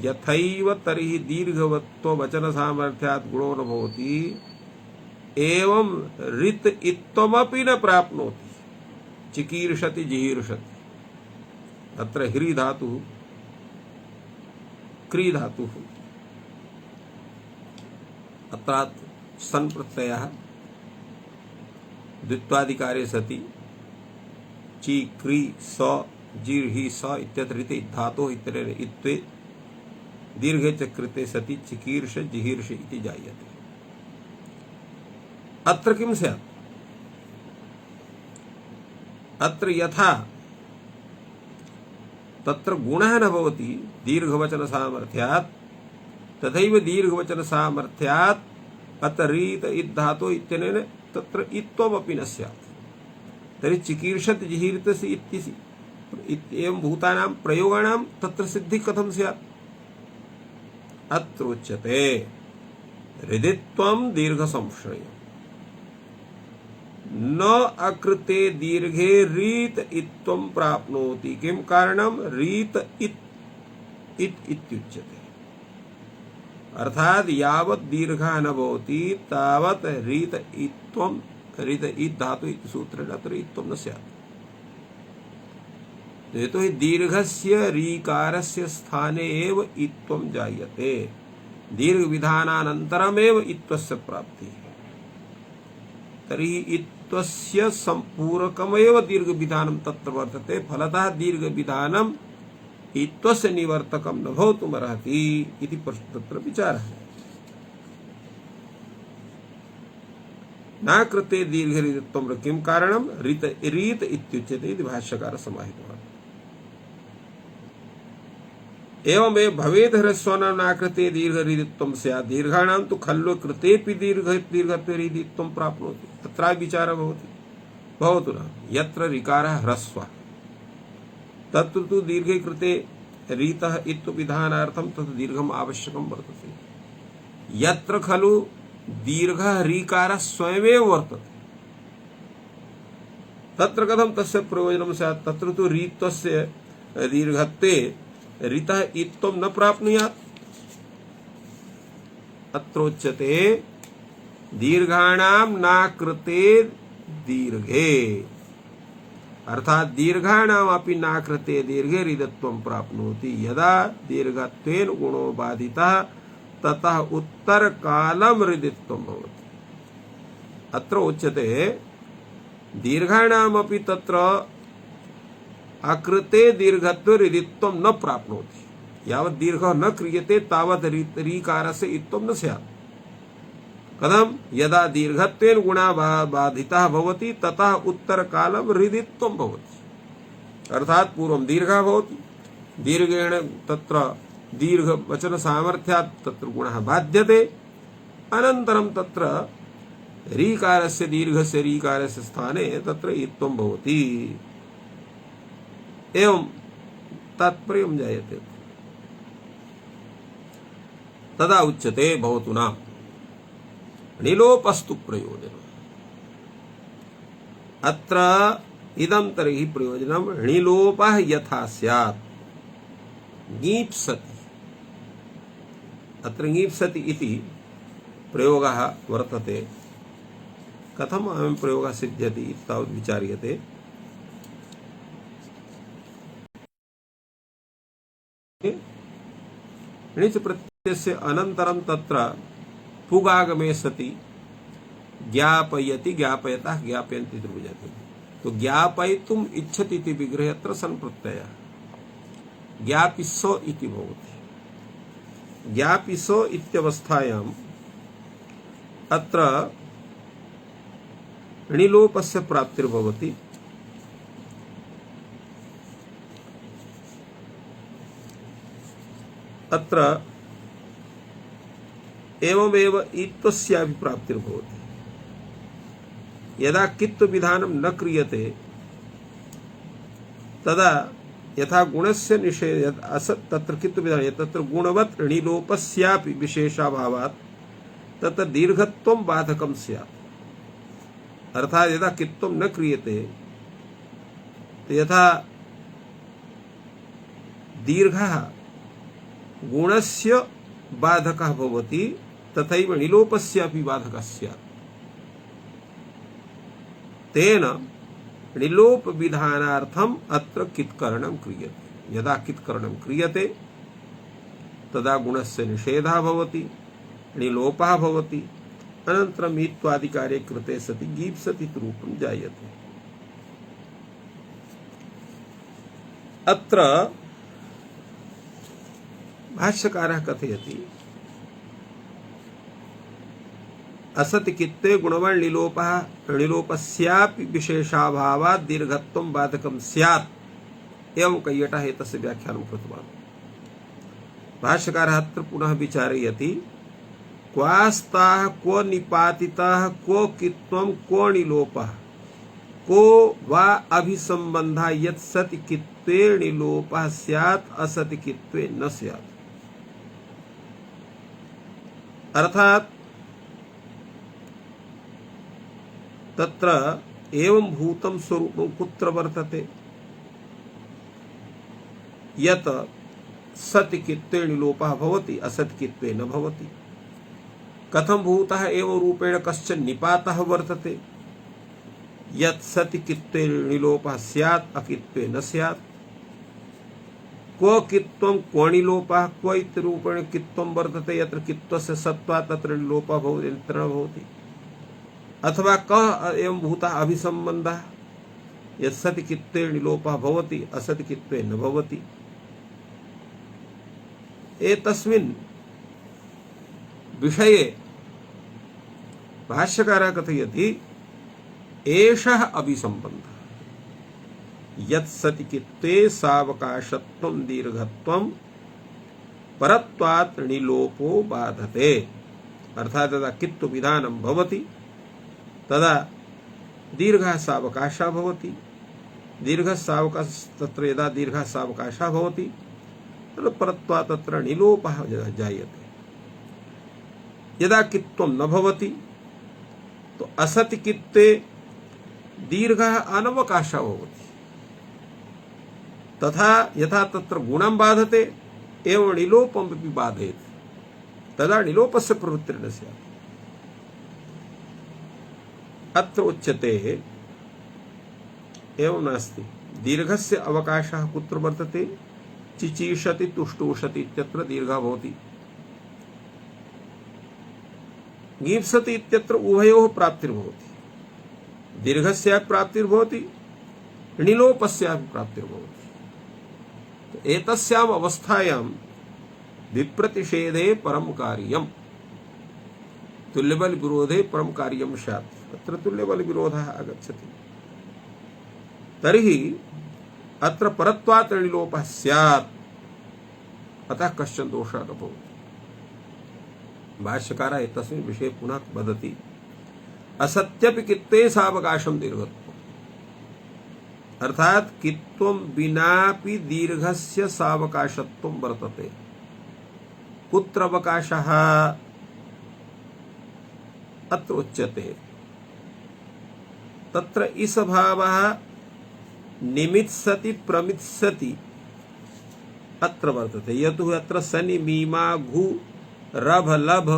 यथैव तर्हि दीर्घवत्व वचन सामर्थ्यात् गुणो न भवति एवं ऋत इत्त्वमपि न प्राप्नोति चिकीर्षति जिहीर्षति। अत्र ह्री धातुः क्री धातुः अत्रात् सन् प्रत्ययः द्वित्वादिकारे सति ची क्री स जिर्हि स इत्यत्र ऋते धातोः इत्यनेन इत्त्वे दीर्घे च कृते सति चिकीर्ष जिहीर्ष इति जायते। अत्र किं स्यात्? अत्र यथा तत्र गुणः न भवति दीर्घवचन सामर्थ्यात् तथैव दीर्घवचन सामर्थ्यात् अत्र रीत इद्धातो इत्यनेन तत्र इत्त्वमपि न स्यात्। तर्हि चिकीर्षत् जिहीर्तसि इत्यसि एवं भूतानां प्रयोगाणां तत्र सिद्धि कथं स्यात्? अत्र उच्यते हृदित्वं दीर्घ संश्रय न अकृते दीर्घे रीत इत्त्वं प्राप्नोति। किं कारणं? रीत इत् इत्युच्यते। अर्थात यावत् दीर्घः न भवति तावत् रीत इत्त्वं रीत इत् धातु इति सूत्रेण अत्र इत्त्वं न स्यात्। यतोहि दीर्घस्य रीकारस्य स्थाने एव इत्त्वं जायते। दीर्घविधानानन्तरमेव इत्त्वस्य प्राप्तिः। तर्हि इत्त्वस्य सम्पूरकमेव दीर्घविधानं तत्र वर्तते। फलतः दीर्घविधानं इत्त्वस्य निवर्तकं न भवितुमर्हति इति तत्र विचारः। न कृते दीर्घरीतित्वं किं कारणं? रीत इत्युच्यते इति भाष्यकारः समाहितवान्। एवमेव भवेद् ह्रस्वानां न कृते दीर्घरीतित्वं स्यात्। दीर्घाणां तु खल्व कृतेऽपि दीर्घत्वरीतित्वं प्राप्नोति। तत्र विचारः भवति। भवतु न यत्र ऋकारः ह्रस्वः तत्र तु दीर्घे कृते रीतः इत्विधानार्थं तत् दीर्घम् आवश्यकं वर्तते। यत्र खलु दीर्घः ऋकारः स्वयमेव वर्तते तत्र कथं तस्य प्रयोजनं स्यात्? तत्र तु रीत्वस्य दीर्घत्वे ऋतः इत्त्वं न प्राप्नुयात्। अत्रोच्यते दीर्घाणां न कृते दीर्घे अर्थात दीर्घाणामपि न कृते दीर्घे ऋतत्वं प्राप्नोति। यदा दीर्घत्वेन गुणो बाधितः ततः उत्तरकालं हृदित्वं भवति। अत्र उच्यते दीर्घाणामपि तत्र अकृते दीर्घत्वे हृदित्वं न प्राप्नोति। यावत् दीर्घः न क्रियते तावत् रीकारस्य इत्थं न स्यात्। कथं? यदा दीर्घत्वेन गुणः बाधितः भवति ततः उत्तरकालं हृदित्वं भवति। अर्थात् पूर्वं दीर्घः भवति, दीर्घेण तत्र दीर्घ वचन सामर्थ्यात् तत्र गुणः बाध्यते, अनन्तरं तत्र रीकारस्य दीर्घस्य रीकारस्य स्थाने तत्र इत्थं भवति। एवं तात्पर्यं जायते। तदा उच्यते भवतु नाम णिलोपस्तु प्रयोजनम्। अत्र इदं तर्हि प्रयोजनं णिलोपः यथा स्यात् ङीप्सति। अत्र ङीप्सति इति प्रयोगः वर्तते। कथम् अयं प्रयोगः सिद्ध्यति इत्तावत् विचार्यते। णिच् प्रत्ययस्य अनन्तरं तत्र पुगागमे सति ज्ञापयति, ज्ञापयतः, ज्ञापयन्ति इति भवति। तो ज्ञापयितुम् इच्छति इति विग्रहे अत्र सन् प्रत्ययः ज्ञापिसो इति भवति। ज्ञापिसो इत्यवस्थायाम् अत्र णिलोपस्य प्राप्तिर्भवति। अत्र एवमेव इत्वस्यापि प्राप्तिर्भवति। यदा कित्व विधानं न क्रियते तदा यथा गुणस्य निषेध असत् तत्र कित्व विधानं तत्र गुणवत् णिलोपस्यापि विशेषाभावात् तत्र दीर्घत्वं बाधकं स्यात्। अर्थात् यदा कित्वं न क्रियते यथा दीर्घः गुणस्य बाधकः भवति तथैव णिलोपस्यापि बाधकः स्यात्। तेन णिलोप विधानार्थम् अत्र कित्करणं क्रियते। यदा कित्करणं क्रियते तदा गुणस्य निषेधः भवति, णिलोपः भवति, अनन्तरम् ईत्वादिकार्ये कृते सति गीप्सति रूपं जायते। अत्र भाष्यकारः कथयति असति कित्ते गुणवन् णिलोपस्यापि विशेषाभावात् दीर्घत्वं बाधकं स्यात्। एवं कैयटः एतस्य व्याख्यानं कृतवान्। भाष्यकारः अत्र पुनः विचारयति क्वास्ताः क्व निपातितः क्व कित्वं क्व णिलोपः को वा अभिसंबन्धः यत् सति कित्वे णिलोपः स्यात् असति कित्वे न स्यात्। अर्थात तत्र एवं भूतं स्वरूपं कुत्र वर्तते यत् सति कित्वे णिलोपः भवति असति कित्वे न भवति। कथं भूतः एवं रूपेण कश्चन निपातः वर्तते यत् सति कित्वे णिलोपः स्यात् अकित्वे न स्यात्। क्व कित्वं क्व णिलोपः क्व इति रूपेण कित्वं वर्तते यत्र कित्वस्य सत्त्वात् तत्र णिलोपः भवति यत्र न भवति। अथवा कः एवं भूतः अभिसंबन्धः यत् सति कित्वे णिलोपः भवति असति कित्वे न भवति। एतस्मिन् विषये भाष्यकारः कथयति एषः अभिसंबन्धः यत् सति कित्वे सावकाशत्वं दीर्घत्वं परत्वात् णिलोपो बाधते। अर्थात् यदा कित्व विधानं भवति तदा दीर्घः सावकाशः भवति। दीर्घः सावकाश तत्र यदा दीर्घः सावकाशः भवति तदा परत्वात् तत्र णिलोपः जायते। यदा कित्वं न भवति तो असति कित्वे दीर्घः अनवकाशः भवति। तथा यथा तत्र गुणं बाधते एवं णिलोपमपि बाधयति तदा णिलोपस्य प्रवृत्तिर्न स्यात्। अत्र उच्यते एवं नास्ति। दीर्घस्य अवकाशः कुत्र वर्तते चिचीषति तुष्टुषति इत्यत्र दीर्घः भवति। गीप्सति इत्यत्र उभयोः प्राप्तिर्भवति, दीर्घस्यापि प्राप्तिर्भवति, णिलोपस्यापि प्राप्तिर्भवति। तो एतस्याम् अवस्थायां विप्रतिषेधे परम कार्यम्, तुल्यबल विरोधे परम कार्यं स्यात्, अत्र तुल्यबल विरोधः आगच्छति। तर्हि अत्र परत्वात् णिलोपः स्यात्, अतः कश्चन दोषः न भवति। भाष्यकारः एतस्मिन् विषये पुनः वदति, असत्यपि कित्ते सावकाशं दीर्घत्वम्, अर्थात कित्वं विनापि दीर्घस्य सावकाशत्वं वर्तते। कुत्र अवकाशः अत्र उच्यते, तत्र इस भावः निमित्सति प्रमित्सति अत्र वर्तते। यतु अत्र सनि मीमा घु रभ लभ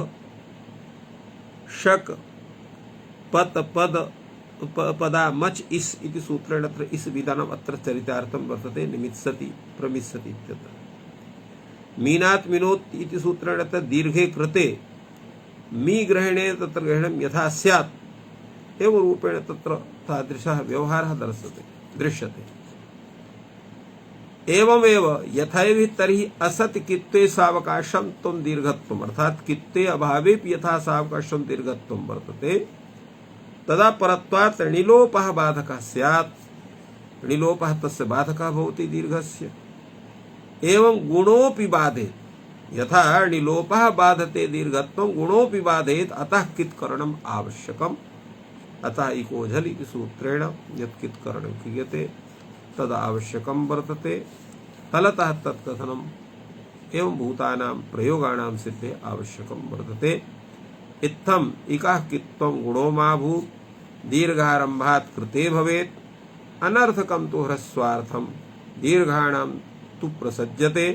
शक पत पद पदा मच इस इति सूत्रेण अत्र इस विधानम् अत्र चरितार्थं वर्तते, निमित्सति प्रमित्सति इत्यत्र। मीनात् मिनोत् इति सूत्रेण अत्र दीर्घे कृते मी ग्रहणे तत्र ग्रहणं यथा स्यात् एवं रूपेण तत्र तादृशः व्यवहारः दृश्यते। एवमेव यथैव तर्हि असत् कित्ते सावकाशं त्वं दीर्घत्वम्, अर्थात कित्ते अभावेपि यथा सावकाशं दीर्घत्वं वर्तते, तदा परत्वात् णिलोपः बाधकः स्यात्, णिलोपः तस्य बाधकः भवति दीर्घस्य। एवं गुणोऽपि बाधेत्, यथा णिलोपः बाधते दीर्घत्वं गुणोऽपि बाधेत्, अतः कित्करणम् आवश्यकम्। अतः इकोझल् इति सूत्रेण यत् कित्करणं क्रियते तद् आवश्यकं वर्तते। फलतः तत्कथनम् एवं भूतानां प्रयोगाणां सिद्धे आवश्यकं वर्तते। इत्थम् इकः कित्वं गुणो मा भूत्, दीर्घारम्भात् कृते भवेत्, अनर्थकं तु ह्रस्वार्थं दीर्घाणां तु प्रसज्यते।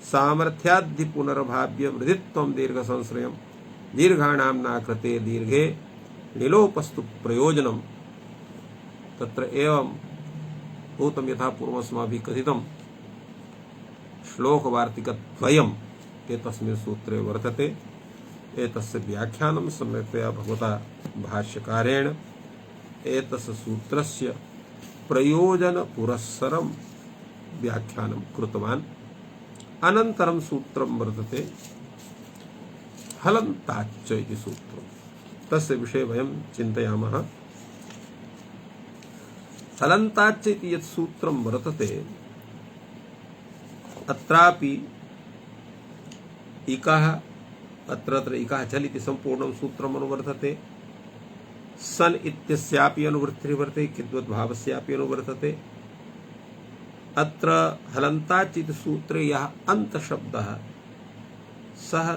सामर्थ्याद्धि पुनर्भाव्य वृद्धित्वं दीर्घ संश्रयं, दीर्घाणां नाकृते दीर्घे णिलोपस्तु प्रयोजनम्। तत्र एवं भूतं यथा पूर्वमस्माभिः कथितं श्लोकवार्तिकद्वयम् एतस्मिन् सूत्रे वर्तते। एतस्य व्याख्यानं सम्यक्तया भगवता भाष्यकारेण एतस्य सूत्रस्य प्रयोजनपुरस्सरं व्याख्यानं कृतवान्। अनन्तरं सूत्रं वर्तते हलन्ताच्च इति सूत्रम्, तस्य विषये वयं चिन्तयामः। हलन्ताच्च इति यत् सूत्रं वर्तते, अत्रापि इकः अत्र इकः झल् इति सम्पूर्णं सूत्रम् अनुवर्तते। सन् इत्यस्यापि अनुवृत्तिः वर्तते, किद्वद्भावस्यापि अनुवर्तते। अत्र हलन्ताच् इति सूत्रे यः अन्तशब्दः सः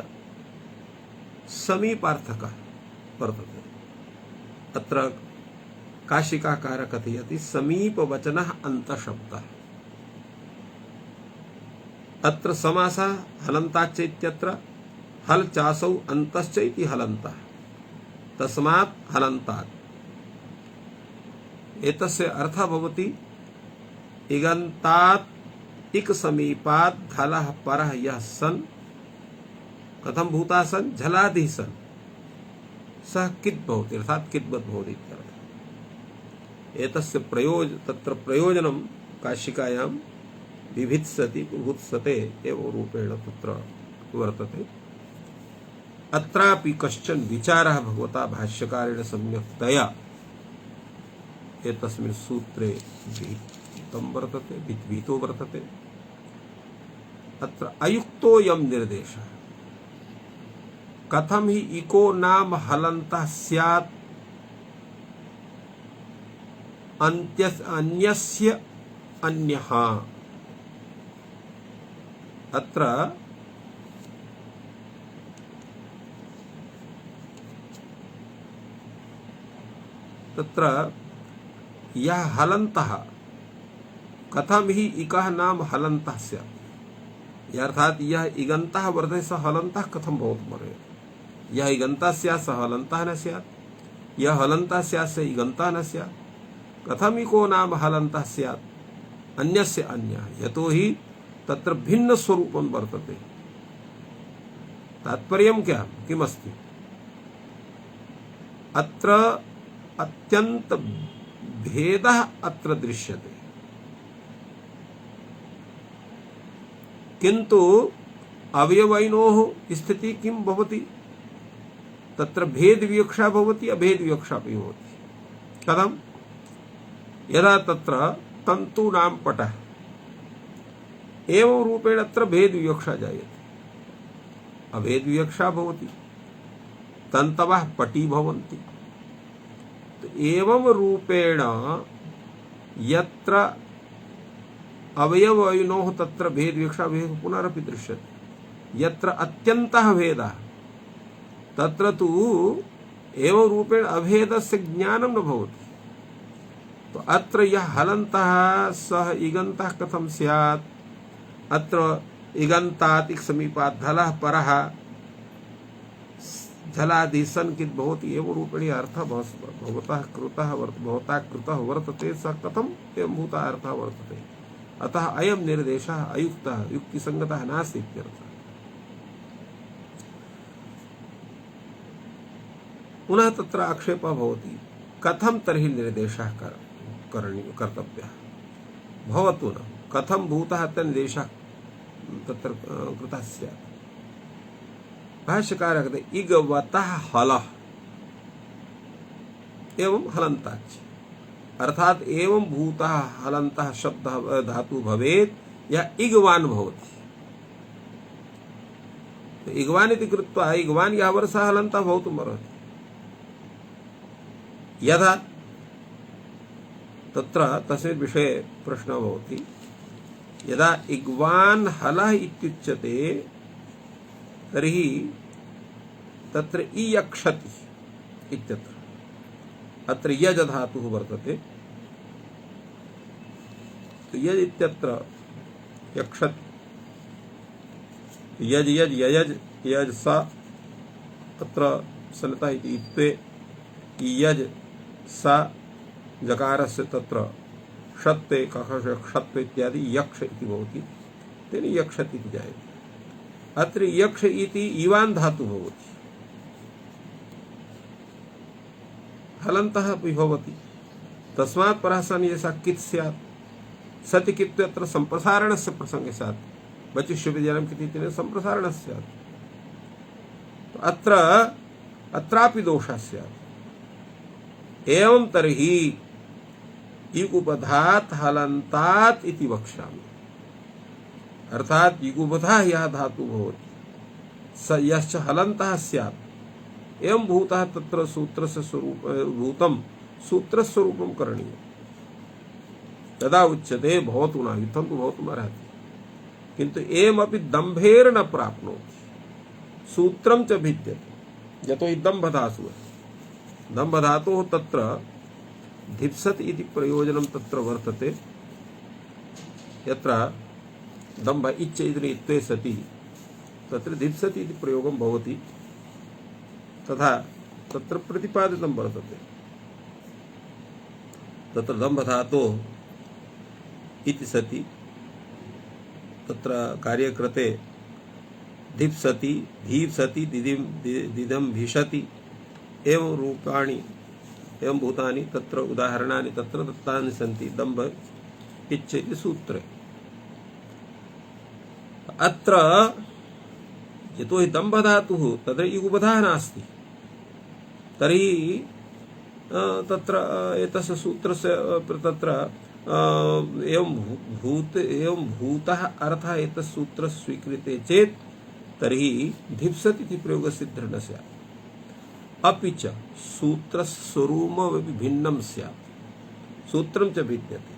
समीपार्थकः वर्तते। अत्र काशिकाकारः कथयति समीपवचनः अन्तशब्दः। अत्र समासः हलन्ताच्च इत्यत्र हल चासौ अन्तश्च इति हलन्तः, तस्मात् हलन्तात्। एतस्य अर्थः भवति इगन्तात् इक समीपात् धलः परः यः सन्, कथं भूता सन् झलादिः सन् सः कित् भवति, अर्थात् किद्वत् भवति इत्यर्थः। एतस्य तत्र प्रयोजनं काशिकायां विभित्सति बुभुत्सते एवं रूपेण तत्र वर्तते। अत्रापि कश्चन विचारः भगवता भाष्यकारेण सम्यक्तया एतस्मिन् सूत्रे विहितं वर्तते, विहितो वर्तते। अत्र अयुक्तोऽयं निर्देशः, कथं हि इको नाम हलन्तः स्यात् अन्यस्य अन्यः। अत्र तत्र यः हलन्तः, कथं हि इकः नाम हलन्तः स्यात्, अर्थात यह इगन्तः वर्तते सः हलन्तः कथं भवितुमर्हति। यः इगन्तः स्यात् सः हलन्तः न स्यात्, यः हलन्तः स्यात् सः इगन्तः न स्यात्। कथम् इको नाम हलन्तः स्यात् अन्यस्य अन्यः, यतो हि तत्र भिन्न स्वरूपं वर्तते। तात्पर्यं क्या किमस्ति, अत्र अत्यंत भेदः अत्र दृश्यते, किंतु अवयवैनोः स्थिति किं भवति? तत्र भेद विवक्षा भवति, अभेद विवक्षा अपि भवति। कथं? यदा तत्र तन्तूनां पटः एवं रूपेण अत्र भेद विवक्षा जायते, अभेद विवक्षा भवति, तन्तवः पटी भवन्ति। तो एवं रूपेण यत्र अवयवयोः तत्र भेद विवक्षा भेद पुनरपि दृश्यते। यत्र अत्यन्तः भेदः तत्र तु एवं रूपेण अभेदस्य ज्ञानं न भवति। तो अत्र यः हलन्तः सः इगन्तः कथं स्यात्? अत्र इगन्तात् इक् समीपात् धलः परः झलादि सन्कित् भवति, एवं रूपेण अर्थः भवतः कृतः वर्तते, सः कथम् एवं भूतः अर्थः वर्तते। अतः अयं निर्देशः अयुक्तः युक्तिसङ्गतः नास्ति इत्यर्थः। पुनः तत्र आक्षेपः भवति, कथं तर्हि निर्देशः कर्तव्यः? भवतु न, कथं भूतः अत्र निर्देशः तत्र कृतः स्यात्? भाष्यकारः कहते इगवतः हलः एवं हलन्ताच्च, अर्थात एवं भूतः हलन्तः शब्दः धातु भवेत् या इगवान् भवति। तो इगवान् इति कृत्वा इगवान् यः वर्षः हलन्तः भवितुम् अर्हति। यदा तत्र तस्मिन् विषये प्रश्नः भवति, यदा इग्वान् हलः इत्युच्यते तर्हि तत्र इयक्षति इत्यत्र अत्र यज धातुः वर्तते। तो यज इत्यत्र यक्षति, यज यज ययज यज सा अत्र सनता इति इत्वे यज सा जकारस्य तत्र षत्वे कखश क्षत्वे इत्यादि यक्ष इति भवति, तेन यक्षति इति जायते। अत्र यक्ष इति इवान् धातु भवति, हलन्तः अपि भवति, तस्मात् परः सन् यथा कित् स्यात्? सति कित् अत्र सम्प्रसारणस्य प्रसङ्गे स्यात्, वचिष्य विद्यानं कित् इति सम्प्रसारणस्य स्यात्। तो अत्रापि दोषः स्यात्। एवं तर्हि युगुपधात् हलन्तात् इति वक्ष्यामि, अर्थात युगुपधः यः धातु भवति स यश्च हलन्तः स्यात्, एवं भूतः तत्र सूत्रस्य स्वरूप भूतं सूत्रस्वरूपं करणीयम्। तदा उच्यते भवतु न, इत्थं तु भवितुम् अर्हति, किन्तु एवमपि दम्भेन न प्राप्नोति, सूत्रं च भिद्यते। यतो हि दम्भधातु अस्ति, दम्भधातोः तत्र धिप्सत् इति प्रयोजनं तत्र वर्तते। यत्र दम्भ इच्छ इति इत्वे सति तत्र धिप्सत् इति प्रयोगं भवति, तथा तत्र प्रतिपादितं वर्तते। तत्र दम्भधातोः इति सति तत्र कार्यकृते धिप्सति धीप्सति दिदं भिषति एवं रूपाणि एवं भूतानि तत्र उदाहरणानि तत्र दत्तानि सन्ति दम्भ इच्छ इति सूत्रे। अत्र यतो हि दम्भ धातुः तत्र युगुपधः नास्ति, तर्हि तत्र एतस्य सूत्रस्य तत्र एवं भूतः अर्थः एतस्य सूत्रस्य स्वीक्रियते चेत् तर्हि धिप्सत् इति प्रयोगः सिद्धः न स्यात्। अपि च सूत्रस्वरूपमपि भिन्नं स्यात्, सूत्रं च भिद्यते।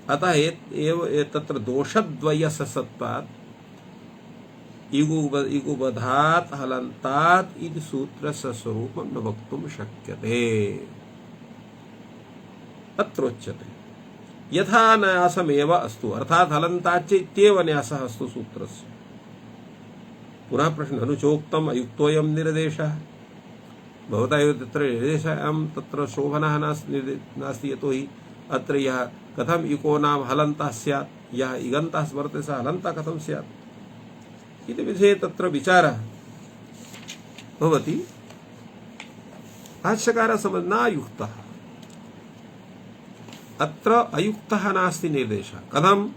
अतः एव तत्र दोषद्वयस्य सत्त्वात् युगुपधात् हलन्तात् इति सूत्रस्य स्वरूपं न वक्तुं शक्यते। अत्रोच्यते यथा न्यासमेव अस्तु, अर्थात् हलन्ताच्च इत्येव न्यासः अस्तु सूत्रस्य। पुनः प्रश्न अनुचोक्तम् अयुक्तोऽयं निर्देशः, भवता एव तत्र निर्देशः तत्र शोभनः नास्ति, यतो हि अत्र यः कथं युको नाम हलन्तः स्यात्, यः इगन्तः वर्तते सः हलन्तः कथं स्यात् इति विषये तत्र विचारः भवति। भाष्यकार समझना युक्तः अत्र अयुक्तः नास्ति निर्देशः कथम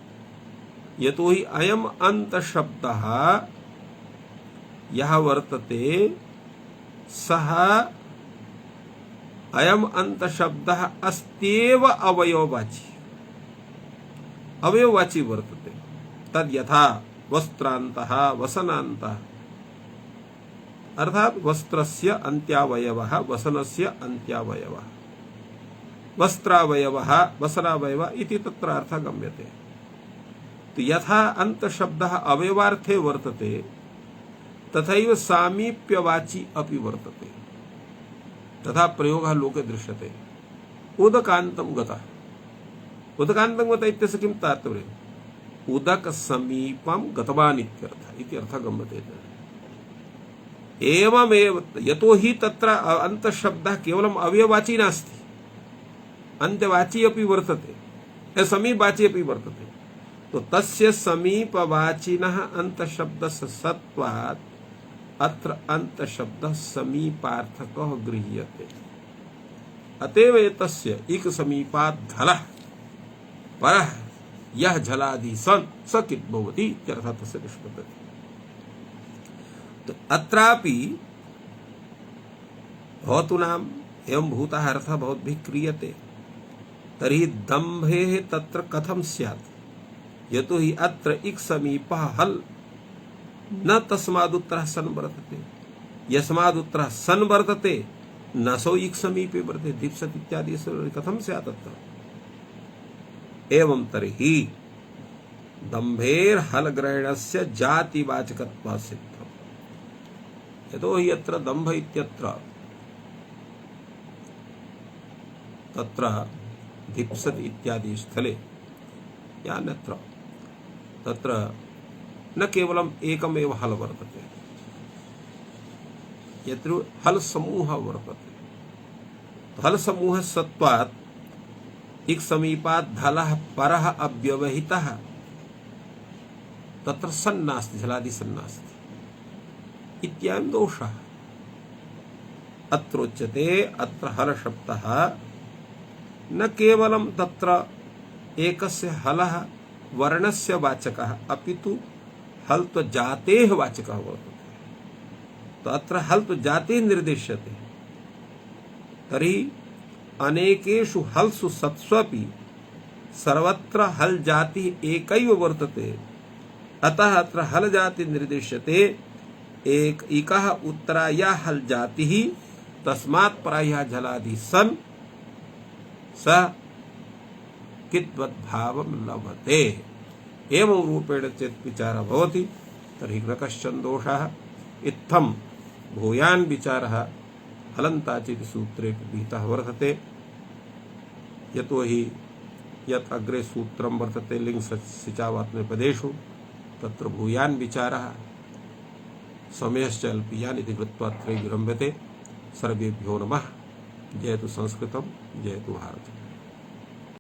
यतो हि अयम अंत शब्दः यः वर्तते सः अयम अंत शब्दः अस्त्येव अवयववाची अवयववाची वर्तते तद यथा वस्त्रान्तः वसनान्तः अर्थात वस्त्रस्य अन्त्यावयवः वसनस्य अन्त्यावयवः वस्त्रावयवः वसनावयवः इति तत्र अर्थः गम्यते। तो यथा अंत शब्दः अवयवार्थे वर्तते तथैव सामीप्यवाची अपि वर्तते तथा प्रयोगः लोके दृश्यते। उदकान्तं गतः उदकान्तं गतः इत्यस्य किं तात्पर्यम् उदक समीपं गतवान् इत्यर्थः इति अर्थः गम्यते। एवमेव यतो हि तत्र अंत शब्दः केवलम् अवयववाची नास्ति अन्त्यवाची अपि वर्तते समीपवाची अपि वर्तते। तो तस्य समीपवाचिनः अंत शब्दस्य सत्वात् अत्र अंत शब्दः समीपार्थकः गृह्यते। अतएव एतस्य इक समीपात् झलः परः यः झलादि सन् स कित् भवति इत्यर्थः तस्य निष्पद्यते। तो अत्रापि भवतु नाम एवं भूतः अर्थः भवद्भिः क्रियते तर्हि दम्भेः तत्र कथं स्यात् यतो हि अत्र इक् समीपः हल् न तस्मादुत्तरः सन् वर्तते यस्मादुत्तरः सन् वर्तते न सो इक् समीपे वर्तते दीप्सत् इत्यादि कथं स्यात् अत्र। एवं तर्हि दम्भेर् हल ग्रहणस्य जातिवाचकत्वात् सिद्धम् यतो हि अत्र दम्भ इत्यत्र तत्र दीप्सत् इत्यादि स्थले यान्यत्र तत्र न केवलम् एकमेव हल वर्तते यत्र हल समूह वर्तते हल समूह सत्वात् इक् समीपात् धलः परः अव्यवहितः तत्र सन्नास्ति झलादि सन्नास्ति इत्यादि दोषः। अत्रोच्यते अत्र हल शब्दः न केवलं तत्र एकस्य हलः वर्णस्य वाचकः अपितु हल्त्व जातेः वाचकः वर्तते। तो अत्र हल्त्व जातेः निर्दिश्यते तर्हि अनेकेषु हल्सु सत्स्वपि सर्वत्र हल जातिः एकैव वर्तते। अतः अत्र हल जाति निर्दिश्यते एक इकः उत्तराया हल जातिः तस्मात् परायः झलादि सन् स किद्वद्भावं लभते। एवं रूपेण चेत् विचारः भवति तर्हि न कश्चन दोषः। इत्थं भूयान् विचारः हलन्ताचिति सूत्रे विहितः वर्तते यतो हि यत् अग्रे सूत्रं वर्तते लिङ् सिचावात्मनेपदेषु तत्र भूयान् विचारः समयश्च अल्पीयान् इति कृत्वा अत्र विरम्यते। सर्वेभ्यो नमः। जयतु संस्कृतं जयतु भारतम्।